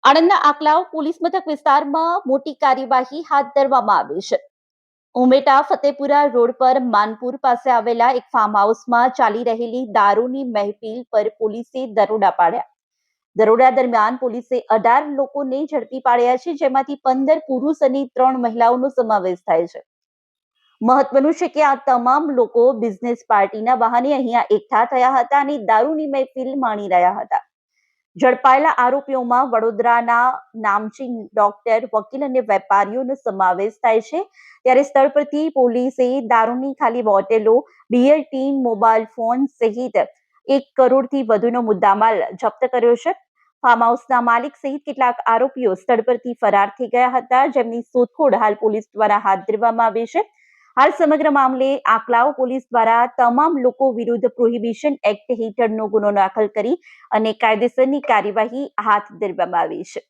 આણંદના Anklav police મથક વિસ્તારમાં મોટી કાર્યવાહી હાથ ધરવામાં આવી છે. ઉમેટા ફતેપુરા રોડ પર માનપુર પાસે આવેલા એક ફાર્મ હાઉસમાં ચાલી રહેલી દારૂની મહેફિલ પર પોલીસે દરોડા પાડ્યા. દરોડા દરમિયાન પોલીસે 18 લોકોને ઝડપી પાડ્યા છે, જેમાંથી 15 પુરુષ અને 3 મહિલાઓનો સમાવેશ થાય છે. મહત્વનું છે કે આ તમામ લોકો બિઝનેસ પાર્ટીના બહાને અહીંયા એકઠા થયા હતા અને દારૂની મહેફિલ માણી રહ્યા હતા. ઝડપાયેલા આરોપીઓમાં વડોદરાના નામચીન ડોક્ટર, વકીલ અને વેપારીઓનો સમાવેશ થાય છે. ત્યારે સ્થળ પરથી પોલીસે દારૂની ખાલી બોટલો, બિયર ટીન, મોબાઈલ ફોન સહિત 1 કરોડથી વધુનો મુદ્દામાલ જપ્ત કર્યો છે. ફાર્મ હાઉસના માલિક સહિત કેટલાક આરોપીઓ સ્થળ પરથી ફરાર થઈ ગયા હતા, જેમની શોધખોળ હાલ પોલીસ દ્વારા હાથ ધરવામાં આવી છે. હાલ સમગ્ર મામલે આકલાવ પોલીસ દ્વારા તમામ લોકો વિરુદ્ધ પ્રોહિબિશન એક્ટ હેઠળનો ગુનો દાખલ કરી અને કાયદેસરની કાર્યવાહી હાથ ધરવામાં આવી છે.